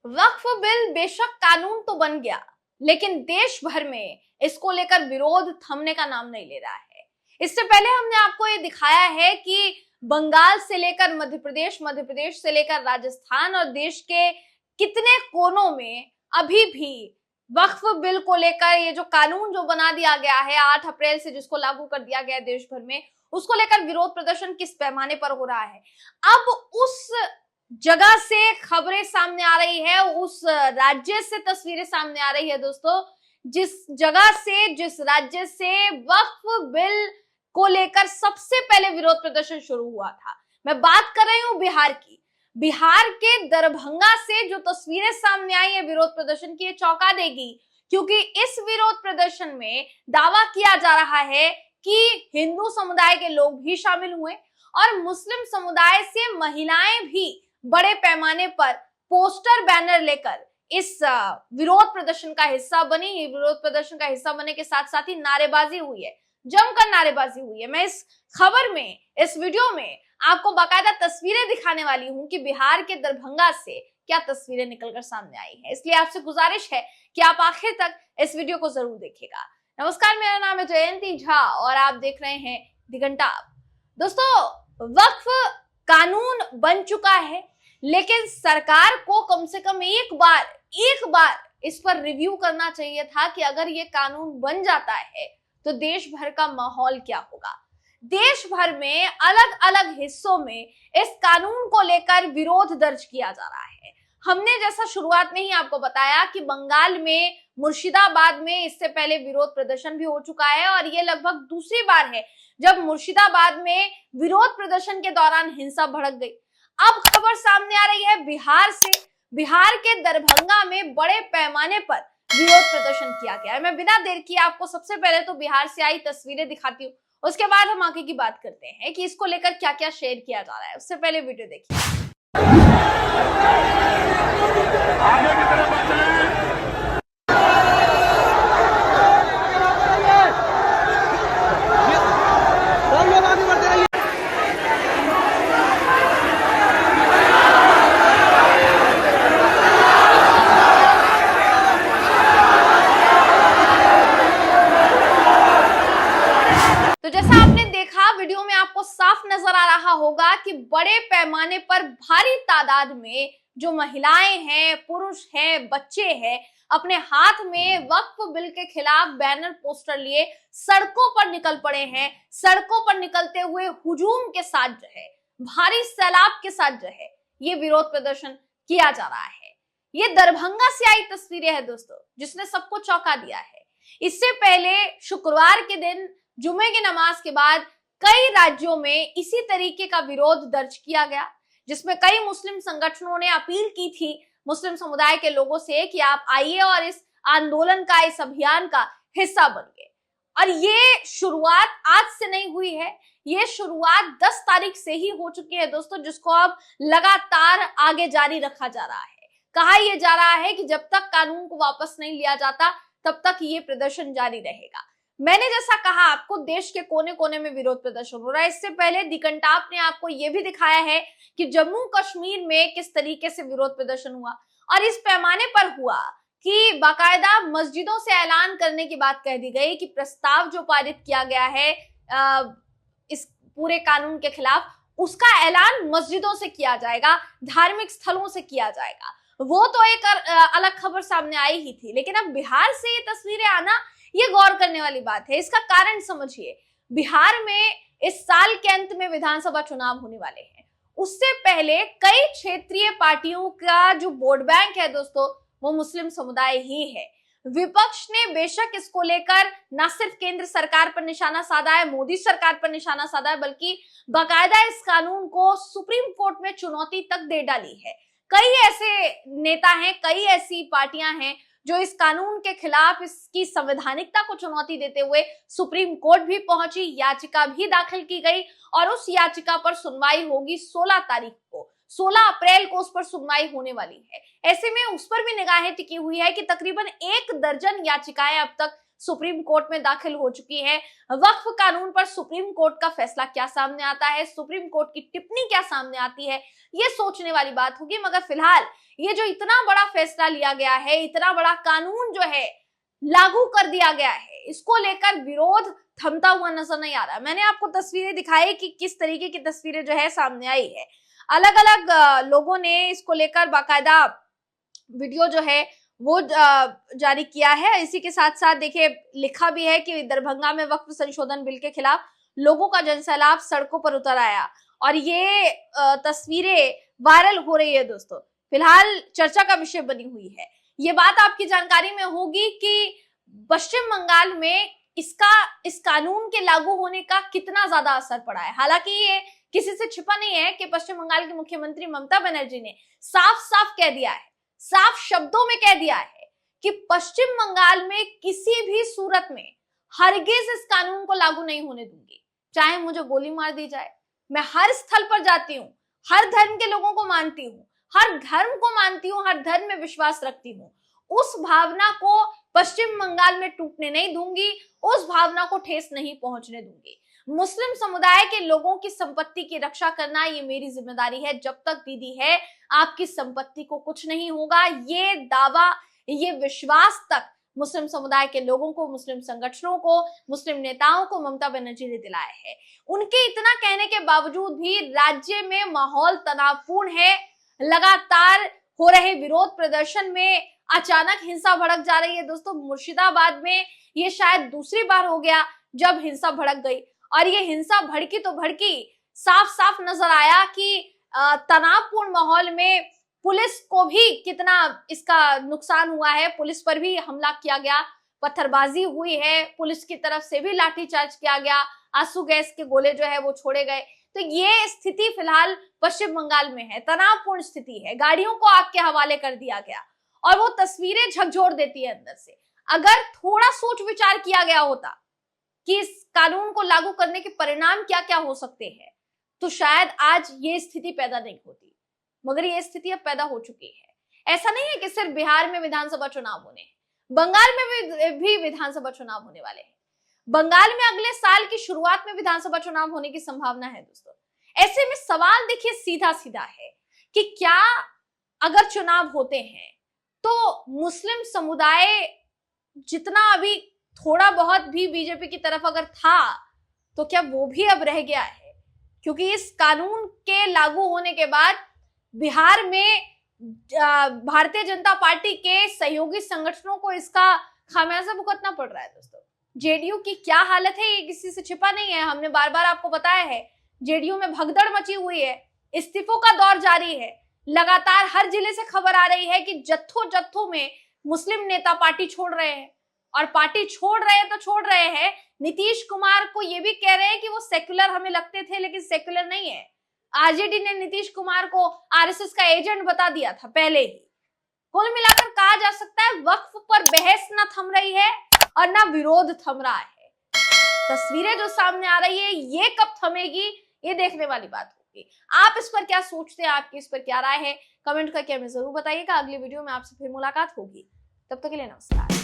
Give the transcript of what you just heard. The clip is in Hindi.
वक्फ बिल बेशक कानून तो बन गया, लेकिन देश भर में इसको लेकर विरोध थमने का नाम नहीं ले रहा है। इससे पहले हमने आपको ये दिखाया है कि बंगाल से लेकर मध्य प्रदेश से लेकर राजस्थान और देश के कितने कोनों में अभी भी वक्फ बिल को लेकर ये जो कानून जो बना दिया गया है 8 अप्रैल से, जिसको लागू कर दिया गया है देश भर में, उसको लेकर विरोध प्रदर्शन किस पैमाने पर हो रहा है। अब उस जगह से खबरें सामने आ रही है, उस राज्य से तस्वीरें सामने आ रही है दोस्तों, जिस जगह से, जिस राज्य से वक्फ बिल को लेकर सबसे पहले विरोध प्रदर्शन शुरू हुआ था। मैं बात कर रही हूं बिहार की। बिहार के दरभंगा से जो तस्वीरें सामने आई है विरोध प्रदर्शन की, ये चौंका देगी, क्योंकि इस विरोध प्रदर्शन में दावा किया जा रहा है कि हिंदू समुदाय के लोग भी शामिल हुए और मुस्लिम समुदाय से महिलाएं भी बड़े पैमाने पर पोस्टर बैनर लेकर इस विरोध प्रदर्शन का हिस्सा बनी। विरोध प्रदर्शन का हिस्सा बनने के साथ साथ ही नारेबाजी हुई है, जमकर नारेबाजी हुई है। मैं इस खबर में, इस वीडियो में आपको बाकायदा तस्वीरें दिखाने वाली हूं कि बिहार के दरभंगा से क्या तस्वीरें निकलकर सामने आई है। इसलिए आपसे गुजारिश है कि आप आखिर तक इस वीडियो को जरूर देखिएगा। नमस्कार, मेरा नाम है जयंती झा और आप देख रहे हैं दिगंटा। दोस्तों, वक्फ कानून बन चुका है, लेकिन सरकार को कम से कम एक बार इस पर रिव्यू करना चाहिए था कि अगर ये कानून बन जाता है तो देश भर का माहौल क्या होगा। देश भर में अलग अलग हिस्सों में इस कानून को लेकर विरोध दर्ज किया जा रहा है। हमने जैसा शुरुआत में ही आपको बताया कि बंगाल में मुर्शिदाबाद में इससे पहले विरोध प्रदर्शन भी हो चुका है और ये लगभग दूसरी बार है जब मुर्शिदाबाद में विरोध प्रदर्शन के दौरान हिंसा भड़क गई। अब खबर सामने आ रही है बिहार से। बिहार के दरभंगा में बड़े पैमाने पर विरोध प्रदर्शन किया गया है। मैं बिना देर किए आपको सबसे पहले तो बिहार से आई तस्वीरें दिखाती हूँ, उसके बाद हम आगे की बात करते हैं कि इसको लेकर क्या क्या शेयर किया जा रहा है। उससे पहले वीडियो देखिए। तो जैसा आपने देखा वीडियो में, आपको साफ नजर आ रहा होगा कि बड़े पैमाने पर भारी तादाद में जो महिलाएं हैं, पुरुष हैं, बच्चे हैं, अपने हाथ में वक्फ बिल के खिलाफ बैनर पोस्टर लिए सड़कों पर निकल पड़े हैं। सड़कों पर निकलते हुए हुजूम के साथ जो है, भारी सैलाब के साथ जो है, ये विरोध प्रदर्शन किया जा रहा है। ये दरभंगा से आई तस्वीरें हैं दोस्तों, जिसने सबको चौंका दिया है। इससे पहले शुक्रवार के दिन जुमे की नमाज के बाद कई राज्यों में इसी तरीके का विरोध दर्ज किया गया, जिसमें कई मुस्लिम संगठनों ने अपील की थी मुस्लिम समुदाय के लोगों से कि आप आइए और इस आंदोलन का, इस अभियान का हिस्सा बनिए। और ये शुरुआत आज से नहीं हुई है, ये शुरुआत 10 तारीख से ही हो चुकी है दोस्तों, जिसको अब लगातार आगे जारी रखा जा रहा है। कहा यह जा रहा है कि जब तक कानून को वापस नहीं लिया जाता तब तक ये प्रदर्शन जारी रहेगा। मैंने जैसा कहा आपको, देश के कोने कोने में विरोध प्रदर्शन हो रहा है। इससे पहले दिगंटाप ने आपको यह भी दिखाया है कि जम्मू कश्मीर में किस तरीके से विरोध प्रदर्शन हुआ और इस पैमाने पर हुआ कि बाकायदा मस्जिदों से ऐलान करने की बात कह दी गई कि प्रस्ताव जो पारित किया गया है इस पूरे कानून के खिलाफ, उसका ऐलान मस्जिदों से किया जाएगा, धार्मिक स्थलों से किया जाएगा। वो तो एक अलग खबर सामने आई ही थी, लेकिन अब बिहार से ये तस्वीरें आना, ये गौर करने वाली बात है। इसका कारण समझिए, बिहार में इस साल के अंत में विधानसभा चुनाव होने वाले हैं। उससे पहले कई क्षेत्रीय पार्टियों का जो वोट बैंक है दोस्तों, वो मुस्लिम समुदाय ही है। विपक्ष ने बेशक इसको लेकर न सिर्फ केंद्र सरकार पर निशाना साधा है, मोदी सरकार पर निशाना साधा है, बल्कि बाकायदा इस कानून को सुप्रीम कोर्ट में चुनौती तक दे डाली है। कई ऐसे नेता हैं, कई ऐसी पार्टियां हैं जो इस कानून के खिलाफ इसकी संवैधानिकता को चुनौती देते हुए सुप्रीम कोर्ट भी पहुंची, याचिका भी दाखिल की गई और उस याचिका पर सुनवाई होगी 16 तारीख को। 16 अप्रैल को उस पर सुनवाई होने वाली है। ऐसे में उस पर भी निगाहें टिकी हुई है कि तकरीबन 1 दर्जन याचिकाएं अब तक सुप्रीम कोर्ट में दाखिल हो चुकी है। वक्फ कानून पर सुप्रीम कोर्ट का फैसला क्या सामने आता है, सुप्रीम कोर्ट की टिप्पणी क्या सामने आती है, ये सोचने वाली बात होगी। मगर फिलहाल ये जो इतना बड़ा फैसला लिया गया है, इतना बड़ा कानून जो है लागू कर दिया गया है, इसको लेकर विरोध थमता हुआ नजर नहीं आ रहा। मैंने आपको तस्वीरें दिखाई कि किस तरीके की तस्वीरें जो है सामने आई है। अलग अलग लोगों ने इसको लेकर बाकायदा वीडियो जो है वो जारी किया है। इसी के साथ साथ देखिए लिखा भी है कि दरभंगा में वक्फ संशोधन बिल के खिलाफ लोगों का जनसैलाब सड़कों पर उतर आया और ये तस्वीरें वायरल हो रही है दोस्तों, फिलहाल चर्चा का विषय बनी हुई है। ये बात आपकी जानकारी में होगी कि पश्चिम बंगाल में इस कानून के लागू होने का कितना ज्यादा असर पड़ा है। हालांकि ये किसी से छिपा नहीं है कि पश्चिम बंगाल की मुख्यमंत्री ममता बनर्जी ने साफ साफ कह दिया है, साफ शब्दों में कह दिया है कि पश्चिम बंगाल में किसी भी सूरत में हरगिज इस कानून को लागू नहीं होने दूंगी, चाहे मुझे गोली मार दी जाए। मैं हर स्थल पर जाती हूँ, हर धर्म के लोगों को मानती हूँ, हर धर्म को मानती हूँ, हर धर्म में विश्वास रखती हूँ। उस भावना को पश्चिम बंगाल में टूटने नहीं दूंगी, उस भावना को ठेस नहीं पहुंचने दूंगी। मुस्लिम समुदाय के लोगों की संपत्ति की रक्षा करना ये मेरी जिम्मेदारी है। जब तक दीदी है आपकी संपत्ति को कुछ नहीं होगा, ये दावा, ये विश्वास तक मुस्लिम समुदाय के लोगों को, मुस्लिम संगठनों को, मुस्लिम नेताओं को ममता बनर्जी ने दिलाया है। उनके इतना कहने के बावजूद भी राज्य में माहौल तनावपूर्ण है। लगातार हो रहे विरोध प्रदर्शन में अचानक हिंसा भड़क जा रही है दोस्तों। मुर्शिदाबाद में ये शायद दूसरी बार हो गया जब हिंसा भड़क गई, और ये हिंसा भड़की तो भड़की, साफ साफ नजर आया कि तनावपूर्ण माहौल में पुलिस को भी कितना इसका नुकसान हुआ है। पुलिस पर भी हमला किया गया, पत्थरबाजी हुई है, पुलिस की तरफ से भी लाठीचार्ज किया गया, आंसू गैस के गोले जो है वो छोड़े गए। तो ये स्थिति फिलहाल पश्चिम बंगाल में है, तनावपूर्ण स्थिति है। गाड़ियों को आग के हवाले कर दिया गया और वो तस्वीरें झकझोर देती है अंदर से। अगर थोड़ा सोच विचार किया गया होता कि इस कानून को लागू करने के परिणाम क्या क्या हो सकते हैं, तो शायद आज ये स्थिति पैदा नहीं होती। मगर ये स्थिति अब पैदा हो चुकी है। ऐसा नहीं है कि सिर्फ बिहार में विधानसभा चुनाव होने हैं, बंगाल में भी विधानसभा चुनाव होने वाले हैं। बंगाल में अगले साल की शुरुआत में विधानसभा चुनाव होने की संभावना है दोस्तों। ऐसे में सवाल देखिए सीधा सीधा है कि क्या अगर चुनाव होते हैं तो मुस्लिम समुदाय जितना अभी थोड़ा बहुत भी बीजेपी की तरफ अगर था, तो क्या वो भी अब रह गया है? क्योंकि इस कानून के लागू होने के बाद बिहार में भारतीय जनता पार्टी के सहयोगी संगठनों को इसका खामियाजा भुगतना पड़ रहा है दोस्तों। जेडीयू की क्या हालत है ये किसी से छिपा नहीं है, हमने बार बार आपको बताया है। जेडीयू में भगदड़ मची हुई है, इस्तीफों का दौर जारी है। लगातार हर जिले से खबर आ रही है कि जत्थों जत्थों में मुस्लिम नेता पार्टी छोड़ रहे हैं, और पार्टी छोड़ रहे हैं तो छोड़ रहे हैं। नीतीश कुमार को ये भी कह रहे हैं कि वो सेक्युलर हमें लगते थे, लेकिन सेक्युलर नहीं है। आरजेडी ने नीतीश कुमार को आरएसएस का एजेंट बता दिया था पहले ही। कुल मिलाकर कहा जा सकता है वक्फ पर बहस न थम रही है और ना विरोध थम रहा है। तस्वीरें जो सामने आ रही है ये कब थमेगी, ये देखने वाली बात होगी। आप इस पर क्या सोचते हैं, आपकी इस पर क्या राय है, कमेंट करके हमें जरूर बताइएगा। अगली वीडियो में आपसे फिर मुलाकात होगी, तब तक के लिए नमस्कार।